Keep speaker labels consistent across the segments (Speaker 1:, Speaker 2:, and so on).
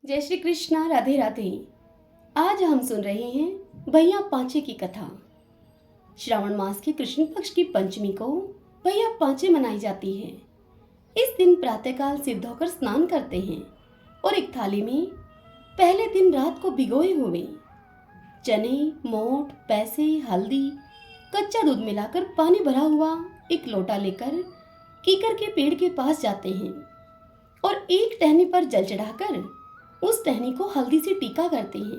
Speaker 1: जय श्री कृष्णा, राधे राधे। आज हम सुन रहे हैं भैया पांचे की कथा। श्रावण मास के कृष्ण पक्ष की पंचमी को भैया पांचे मनाई जाती है। इस दिन प्रातःकाल सिद्ध होकर स्नान करते हैं और एक थाली में पहले दिन रात को भिगोए हुए चने, मोठ, पैसे, हल्दी, कच्चा दूध मिलाकर पानी भरा हुआ एक लोटा लेकर कीकर के पेड़ के पास जाते हैं और एक टहनी पर जल चढ़ाकर उस टहनी को हल्दी से टीका करते हैं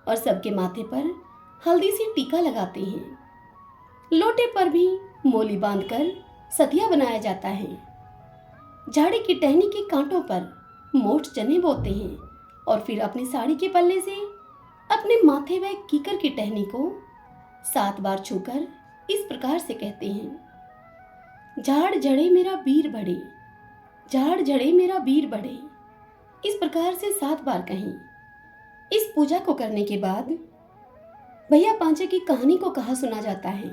Speaker 1: और सबके माथे पर हल्दी से टीका लगाते हैं। लोटे पर भी मोली बांधकर सतिया बनाया जाता है। झाड़ी की टहनी के कांटों पर मोठ चने बोते हैं और फिर अपनी साड़ी के पल्ले से अपने माथे व कीकर की टहनी को 7 बार छूकर इस प्रकार से कहते हैं। झाड़ झड़े मेरा वीर बढ़े, झाड़ झड़े मेरा वीर बढ़े। इस प्रकार से 7 बार कहें। इस पूजा को करने के बाद भैया पांचे की कहानी को कहा सुना जाता है।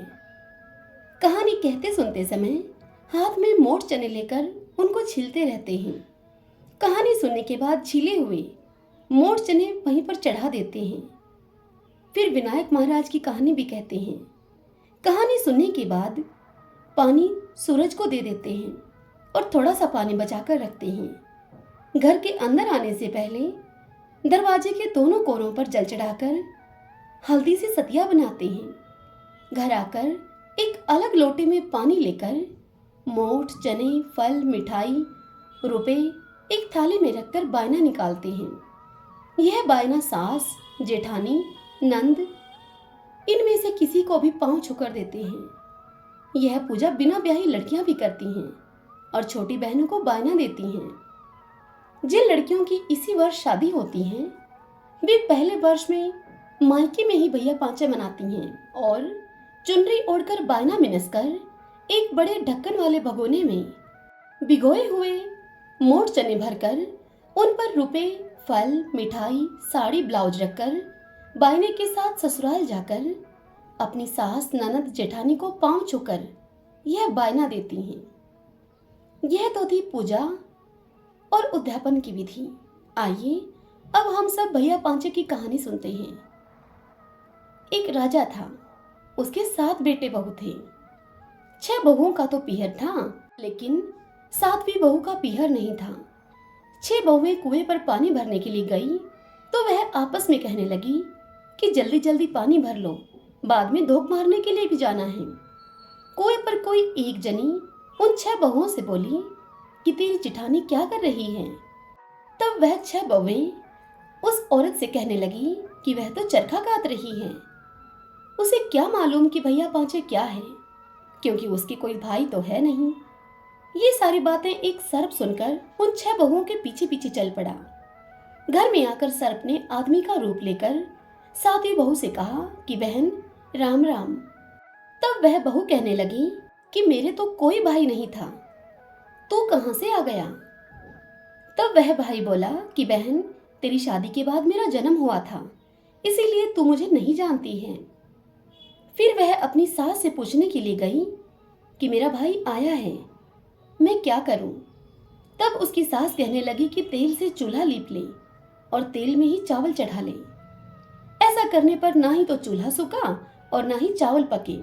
Speaker 1: कहानी कहते सुनते समय हाथ में मोठ चने लेकर उनको छीलते रहते हैं। कहानी सुनने के बाद छीले हुए मोठ चने वहीं पर चढ़ा देते हैं। फिर विनायक महाराज की कहानी भी कहते हैं। कहानी सुनने के बाद पानी सूरज को दे देते हैं और थोड़ा सा पानी बचाकर रखते हैं। घर के अंदर आने से पहले दरवाजे के दोनों कोनों पर जल चढ़ाकर हल्दी से सतिया बनाते हैं। घर आकर एक अलग लोटे में पानी लेकर मोठ, चने, फल, मिठाई, रुपए एक थाली में रखकर बायना निकालते हैं। यह बायना सास, जेठानी, नंद इनमें से किसी को भी पांव छूकर देते हैं। यह पूजा बिना ब्याही लड़कियां भी करती हैं और छोटी बहनों को बायना देती हैं। जिन लड़कियों की इसी वर्ष शादी होती है वे पहले वर्ष में मायके में ही भैया पांचे मनाती हैं और चुनरी ओढ़कर बायना मिनसकर एक बड़े ढक्कन वाले भगोने में भिगोए हुए मोठ चने भरकर उन पर रुपए, फल, मिठाई, साड़ी, ब्लाउज रखकर बायने के साथ ससुराल जाकर अपनी सास, ननद, जेठानी को पांव छूकर यह बायना देती हैं। यह तो थी पूजा और उद्यापन की विधि। आइए अब हम सब भैया पांचे की कहानी सुनते हैं। एक राजा था, उसके 7 बेटे बहू थे। 6 बहुओं का तो पीहर था, लेकिन 7वीं बहू का पीहर नहीं था। 6 बहुएं कुएं पर पानी भरने के लिए गई तो वह आपस में कहने लगी कि जल्दी जल्दी पानी भर लो, बाद में धोख मारने के लिए भी जाना है। कुएं पर कोई एक जनी उन 6 बहुओं से बोली कि तेरी जेठानी क्या कर रही है। तब वह 6 बहुएं उस औरत से कहने लगी कि वह तो चरखा काट रही है। उसे क्या मालूम कि भैया पांचे क्या है, क्योंकि उसके कोई भाई तो है नहीं। ये सारी बातें एक सर्प सुनकर उन 6 बहुओं के पीछे पीछे चल पड़ा। घर में आकर सर्प ने आदमी का रूप लेकर 7वीं बहू से कहा कि बहन राम राम। तब वह बहू कहने लगी कि मेरे तो कोई भाई नहीं था, तू कहां से आ गया। तब वह भाई बोला कि बहन तेरी शादी के बाद मेरा जन्म हुआ था, इसीलिए तू मुझे नहीं जानती है। फिर वह अपनी सास से पूछने के लिए गई कि मेरा भाई आया है, मैं क्या करूं। तब उसकी सास कहने लगी कि तेल से चूल्हा लीप ले और तेल में ही चावल चढ़ा ले। ऐसा करने पर ना ही तो चूल्हा सूखा और ना ही चावल पके।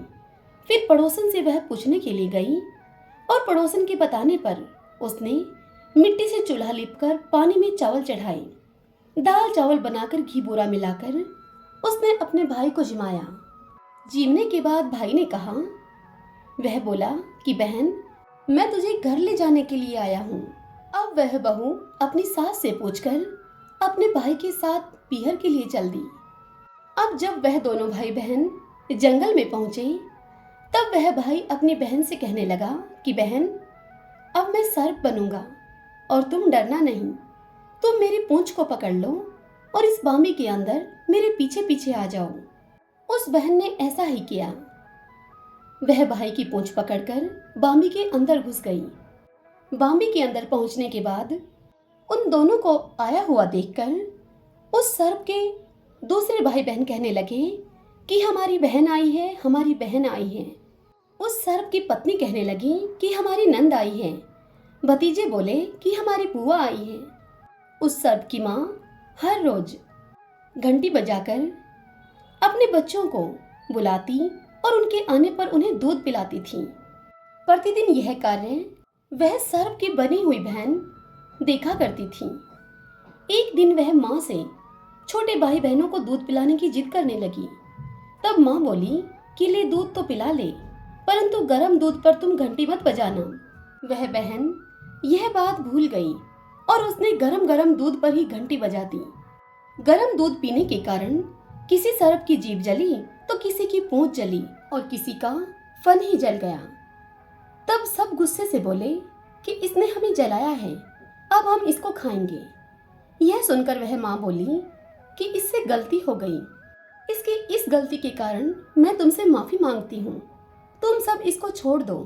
Speaker 1: फिर पड़ोसन से वह पूछने के लिए गई और पड़ोसन के बताने पर उसने मिट्टी से चूल्हा लीपकर पानी में चावल चढ़ाए। दाल चावल बनाकर घी बूरा मिलाकर उसने अपने भाई को जिमाया। जीमने के बाद भाई ने कहा, वह बोला कि बहन मैं तुझे घर ले जाने के लिए आया हूँ। अब वह बहू अपनी सास से पूछकर अपने भाई के साथ पीहर के लिए चल दी। अब जब वह दोनों भाई बहन जंगल में पहुंचे तब वह भाई अपनी बहन से कहने लगा कि बहन अब मैं सर्प बनूंगा और तुम डरना नहीं, तुम मेरी पूंछ को पकड़ लो और इस बामी के अंदर मेरे पीछे पीछे आ जाओ। उस बहन ने ऐसा ही किया। वह भाई की पूंछ पकड़कर बामी के अंदर घुस गई। बामी के अंदर पहुंचने के बाद उन दोनों को आया हुआ देखकर उस सर्प के दूसरे भाई बहन कहने लगे कि हमारी बहन आई है, हमारी बहन आई है। उस सर्प की पत्नी कहने लगी कि हमारी नंद आई है। भतीजे बोले कि हमारी बुआ आई है। उस सर्प की माँ हर रोज घंटी बजाकर अपने बच्चों को बुलाती और उनके आने पर उन्हें दूध पिलाती थी। प्रतिदिन यह कार्य वह सर्प की बनी हुई बहन देखा करती थी। एक दिन वह माँ से छोटे भाई बहनों को दूध पिलाने की जिद करने लगी। तब माँ बोली कि ले दूध तो पिला ले, परंतु गर्म दूध पर तुम घंटी मत बजाना। वह बहन यह बात भूल गई और उसने गरम गरम दूध पर ही घंटी बजा दी। गरम दूध पीने के कारण किसी सर्प की जीभ जली तो किसी की पूंछ जली और किसी का फन ही जल गया। तब सब गुस्से से बोले कि इसने हमें जलाया है, अब हम इसको खाएंगे। यह सुनकर वह माँ बोली कि इससे गलती हो गई, इसकी इस गलती के कारण मैं तुमसे माफी मांगती हूँ, तुम सब इसको छोड़ दो।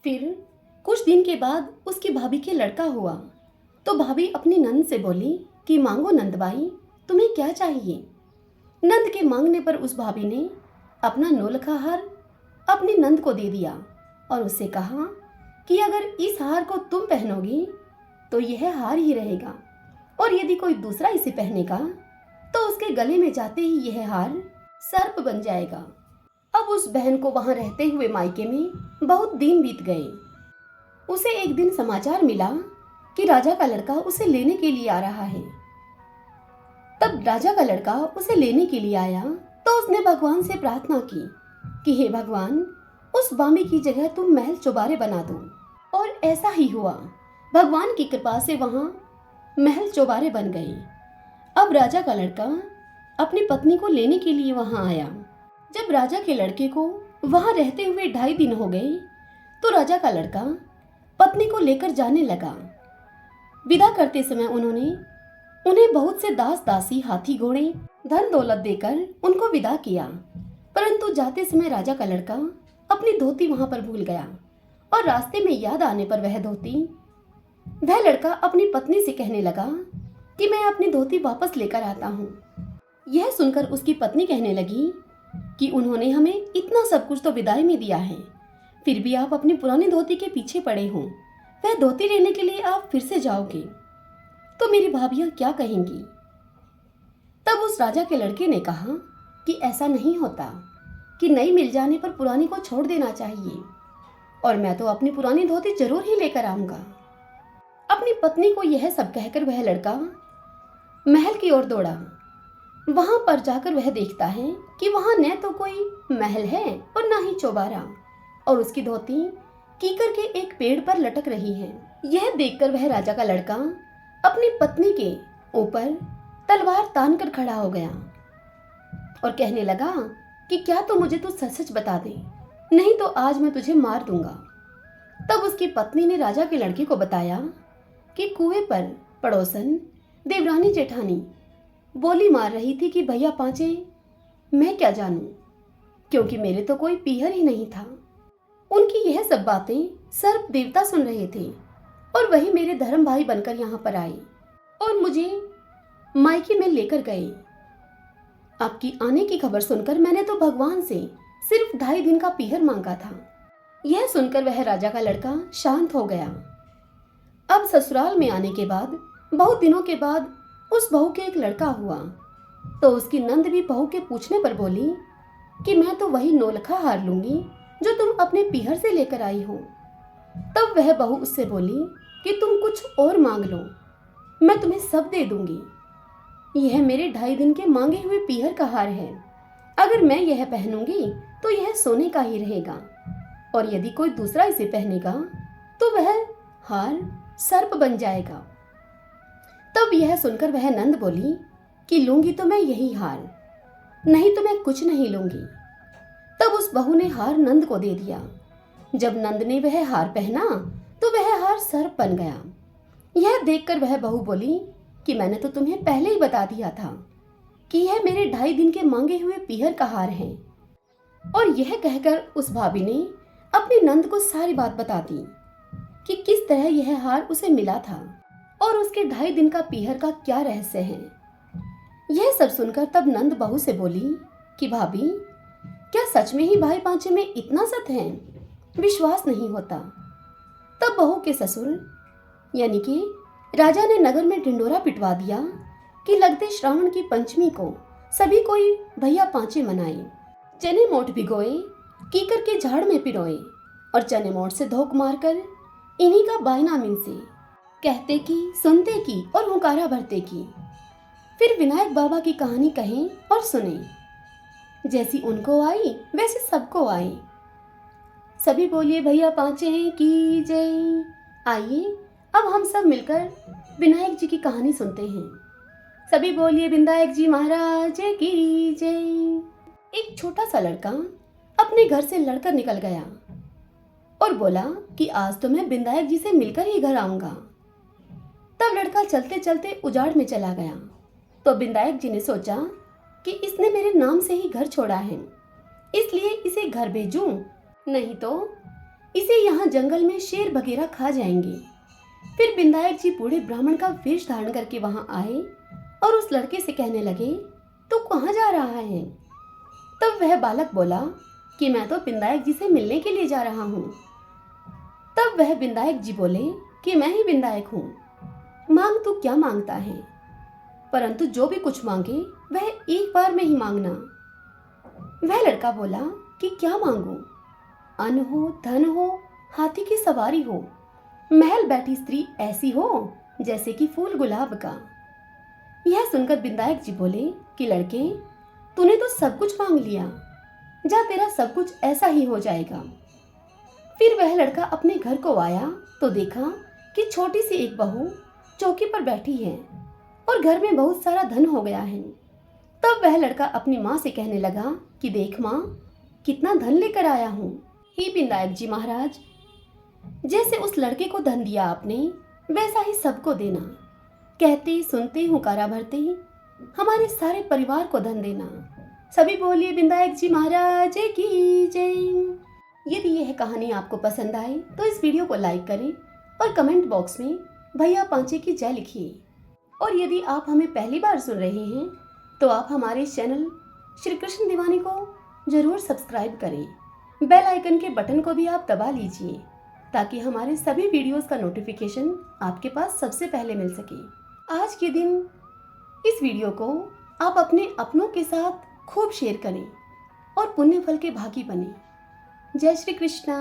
Speaker 1: फिर कुछ दिन के बाद उसकी भाभी के लड़का हुआ तो भाभी अपनी नंद से बोली कि मांगो नंदबाई, तुम्हें क्या चाहिए। नंद के मांगने पर उस भाभी ने अपना नौलखा हार अपनी नंद को दे दिया और उससे कहा कि अगर इस हार को तुम पहनोगी तो यह हार ही रहेगा, और यदि कोई दूसरा इसे पहनेगा तो उसके गले में जाते ही यह हार सर्प बन जाएगा। अब उस बहन को वहां रहते हुए मायके में बहुत दिन बीत गए। उसे एक दिन समाचार मिला कि राजा का लड़का उसे लेने के लिए आ रहा है। तब राजा का लड़का उसे लेने के लिए आया तो उसने भगवान से प्रार्थना की कि हे भगवान, उस बामी की जगह तुम महल चौबारे बना दो। और ऐसा ही हुआ। भगवान की कृपा से वहां महल चौबारे बन गए। अब राजा का लड़का अपनी पत्नी को लेने के लिए वहां आया। जब राजा के लड़के को वहां रहते हुए 2.5 दिन हो गए तो राजा का लड़का पत्नी को लेकर जाने लगा। विदा करते समय उन्हें बहुत से दास दासी, हाथी घोड़े, धन दौलत देकर उनको विदा किया। परंतु जाते समय राजा का लड़का अपनी धोती वहां पर भूल गया और रास्ते में याद आने पर वह लड़का अपनी पत्नी से कहने लगा कि मैं अपनी धोती वापस लेकर आता हूँ। यह सुनकर उसकी पत्नी कहने लगी कि उन्होंने हमें इतना सब कुछ तो विदाई में दिया है, फिर भी आप अपनी पुरानी धोती के पीछे पड़े हो। वह धोती लेने के लिए आप फिर से जाओगे तो मेरी भाभियां क्या कहेंगी। तब उस राजा के लड़के ने कहा कि ऐसा नहीं होता, कि नई मिल जाने पर पुरानी को छोड़ देना चाहिए, और मैं तो अपनी पुरानी धोती जरूर ही लेकर आऊंगा। अपनी पत्नी को यह सब कहकर वह लड़का महल की ओर दौड़ा। वहां पर जाकर वह देखता है कि वहां न तो कोई महल है और न ही चौबारा, और उसकी धोती कीकर के एक पेड़ पर लटक रही है। यह देखकर वह राजा का लड़का अपनी पत्नी के ऊपर तलवार तान कर खड़ा हो गया और कहने लगा कि क्या तो मुझे तू सच सच बता दे, नहीं तो आज मैं तुझे मार दूंगा। तब उसकी पत्नी ने राजा के लड़के को बताया कि कुएं पर पड़ोसन देवरानी जेठानी बोली मार रही थी कि भैया पांचे मैं क्या जानूं, क्योंकि मेरे तो कोई पीहर ही नहीं था। उनकी यह सब बातें सर्प देवता सुन रहे थे और वही मेरे धर्म भाई बनकर यहाँ पर आए और मुझे मायके में लेकर गए। आपकी आने की खबर सुनकर मैंने तो भगवान से सिर्फ 2.5 दिन का पीहर मांगा था। यह सुनकर वह राजा का लड़का शांत हो गया। अब ससुराल में आने के बाद बहुत दिनों के बाद उस बहू के एक लड़का हुआ तो उसकी नंद भी बहू के पूछने पर बोली कि मैं तो वही नौलखा हार लूंगी जो तुम अपने पीहर से लेकर आई हो। तब वह बहू उससे बोली कि तुम कुछ और मांग लो, मैं तुम्हें सब दे दूंगी। यह मेरे 2.5 दिन के मांगे हुए पीहर का हार है, अगर मैं यह पहनूंगी तो यह सोने का ही रहेगा, और यदि कोई दूसरा इसे पहनेगा तो वह हार सर्प बन जाएगा। तब यह सुनकर वह नंद बोली कि लूंगी तो मैं यही हार, नहीं तो मैं कुछ नहीं लूंगी। तब उस बहू ने हार नंद को दे दिया। जब नंद ने वह हार पहना तो वह हार सर्प बन गया। यह देखकर वह बहू बोली कि मैंने तो तुम्हें पहले ही बता दिया था कि यह मेरे 2.5 दिन के मांगे हुए पीहर का हार है। और यह कहकर उस भाभी ने अपनी नंद को सारी बात बता दी कि किस तरह यह हार उसे मिला था और उसके 2.5 दिन का पीहर का क्या रहस्य है। यह सब सुनकर तब नंद बहू से बोली कि भाभी, क्या सच में ही भाई पांचे में इतना सत है, विश्वास नहीं होता। तब बहू के ससुर यानी कि राजा ने नगर में ढिंडोरा पिटवा दिया कि लगते श्रावण की पंचमी को सभी कोई भैया पांचे मनाए। चने मोट भिगोए, कीकर के झाड़ में पिरोए और चने मोट से धोख मारकर इन्हीं का बायना मिनसे, कहते की सुनते की और हुकारा भरते की। फिर विनायक बाबा की कहानी कहें और सुने, जैसी उनको आई वैसे सबको आई। सभी बोलिए भैया पांचे की जय। आइए अब हम सब मिलकर विनायक जी की कहानी सुनते हैं। सभी बोलिए विनायक जी महाराज की जय। एक छोटा सा लड़का अपने घर से लड़कर निकल गया और बोला कि आज तो मैं विनायक जी से मिलकर ही घर आऊंगा। तब लड़का चलते चलते उजाड़ में चला गया तो विनायक जी ने सोचा कि इसने मेरे नाम से ही घर छोड़ा है, इसलिए इसे घर भेजूं, नहीं तो इसे यहाँ जंगल में शेर वगैरह खा जाएंगे। फिर विनायक जी बूढ़े ब्राह्मण का वेश धारण करके वहां आए और उस लड़के से कहने लगे, तू कहाँ जा रहा है? तब वह बालक बोला कि मैं तो विनायक जी से मिलने के लिए जा रहा हूँ। तब वह विनायक जी बोले कि मैं ही विनायक हूँ, मांग तू क्या मांगता है, परंतु जो भी कुछ मांगे वह एक बार में ही मांगना। वह लड़का बोला कि क्या मांगू? अन्न हो, धन हो, हाथी की सवारी हो, महल बैठी स्त्री ऐसी हो जैसे कि फूल गुलाब का। यह सुनकर विनायक जी बोले कि लड़के, तूने तो सब कुछ मांग लिया, जा तेरा सब कुछ ऐसा ही हो जाएगा। फिर वह लड़का अपने घर को आया तो देखा कि छोटी सी एक बहू चौकी पर बैठी है और घर में बहुत सारा धन हो गया है। तब वह लड़का अपनी माँ से कहने लगा कि देख माँ, कितना धन लेकर आया हूँ। हे विनायक जी महाराज, जैसे उस लड़के को धन दिया आपने वैसा ही सबको देना। कहते सुनते हुकारा भरते हमारे सारे परिवार को धन देना। सभी बोलिए विनायक जी महाराज की जय। यदि यह कहानी आपको पसंद आए तो इस वीडियो को लाइक करें और कमेंट बॉक्स में भैया पांचे की जय लिखिए। और यदि आप हमें पहली बार सुन रहे हैं तो आप हमारे चैनल श्री कृष्ण दीवानी को जरूर सब्सक्राइब करें। बेल आइकन के बटन को भी आप दबा लीजिए ताकि हमारे सभी वीडियोस का नोटिफिकेशन आपके पास सबसे पहले मिल सके। आज के दिन इस वीडियो को आप अपने अपनों के साथ खूब शेयर करें और पुण्य फल के भागी बने। जय श्री कृष्णा।